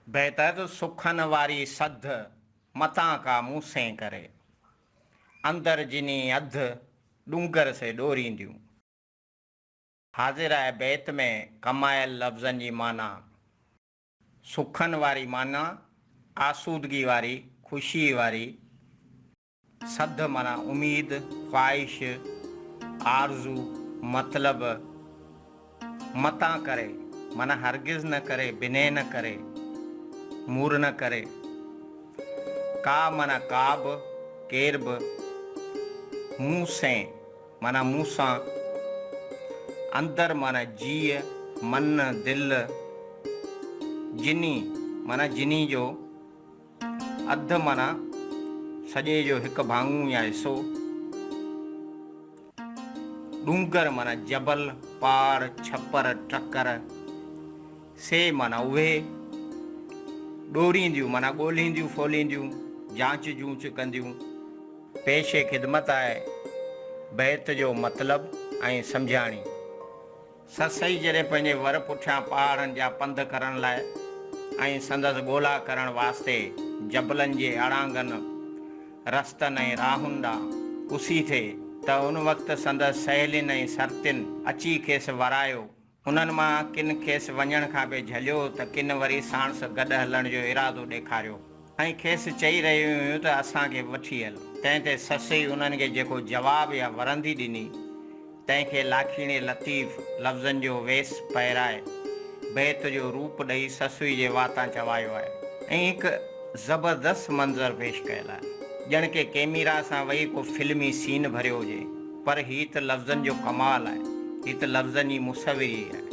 बेहतर सुखन वारी सध मता का मूसे करे, अंदर जिनी अध डूंगर से डोरींदियूं। हाजिर है बैत में कमायल लफ्ज़नि जी माना। सुखन वारी माना आसूदगी वारी, खुशी वारी। सध माना उम्मीद, ख्वाहिश, आरज़ू, मतलब। मता करे माना हरगिज़ न करे, बिने न करे, मूर न करे। का माना का बि, केर बि। मुंह से माना मूसां। अंदर माना जीअ, मन, दिल। जिनी माना जिनी जो। अध माना सॼे जो हिकु भाङो या हिसो। डूंगर माना जबल, पहाड़, छपर, टकर। से माना उहे। डोरींदियूं माना ॻोल्हींदियूं फोलींदियूं, जांच जूंच कंदियूं। पेशे ख़िदमत आहे बैत जो मतिलबु ऐं सम्झाणी। ससई जॾहिं पंहिंजे वर पुठियां पहाड़नि जा पंध करण लाइ ऐं संदसि ॻोल्हा करण वास्ते जबलनि जे अड़ांगनि, रस्तनि ऐं राहुनि ॾांहुं उसी थिए त उन वक़्तु संदसि सहेलियुनि ऐं सरतियुनि अची खेसि वरायो। उन्हनि मां किन खेसि वञण खां पोइ झलियो त किन वरी साणस गॾु हलण जो इरादो ॾेखारियो ऐं खेसि चई रहियूं हुयूं त असांखे वठी हल। तंहिं ते ससई उन्हनि खे जेको जवाबु या वरंदी ॾिनी, तंहिंखे लाखीणे लतीफ़ लफ़्ज़नि जो वेस पहिराए बैत जो रूप ॾेई ससुई जे वातां चवायो आहे ऐं हिकु ज़बरदस्त मंज़र पेश कयल आहे, ॼण के कैमरा सां वेही को फिल्मी सीन भरियो हुजे। पर हीअ त लफ़्ज़नि जो कमाल आहे, हीअ त लफ़्ज़नि जी मुसविरी आहे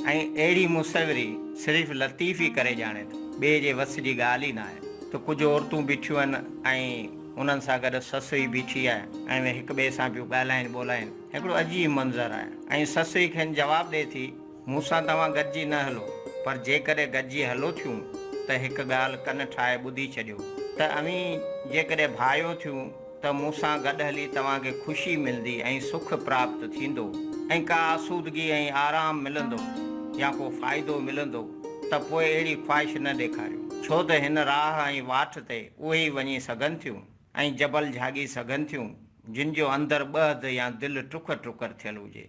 ऐं अहिड़ी मुसविरी सिर्फ़ु लतीफ़ ई करे ॼाणे थो, ॿिए जे वस जी ॻाल्हि ई न आहे। त कुझु औरतूं बीठियूं आहिनि ऐं उन्हनि सां गॾु ससु ई बीठी आहे ऐं हिक ॿिए सां पियूं ॻाल्हाइनि ॿोलाइनि। हिकिड़ो अजीब मंज़र आहे ऐं ससु ई खेनि जवाबु ॾिए थी, मूंसां तव्हां गॾिजी न हलो, पर जेकॾहिं गॾिजी हलो थियूं त हिकु ॻाल्हि कन ठाहे ॿुधी छॾियो त अमी जेकॾहिं भाइयो थियूं त मूंसां गॾु हली तव्हांखे ख़ुशी मिलंदी ऐं सुख प्राप्त थींदो ऐं का आसूदगी ऐं आराम मिलंदो या को फ़ाइदो मिलंदो त पोइ अहिड़ी ख्वाहिश न ॾेखारियो, छो त हिन राह ऐं वाठ ते उहे ई वञी सघनि थियूं ऐं जबल झागी सघनि थियूं जिन जो अंदरि ॿध या दिलि टुकर टुकर थियल हुजे।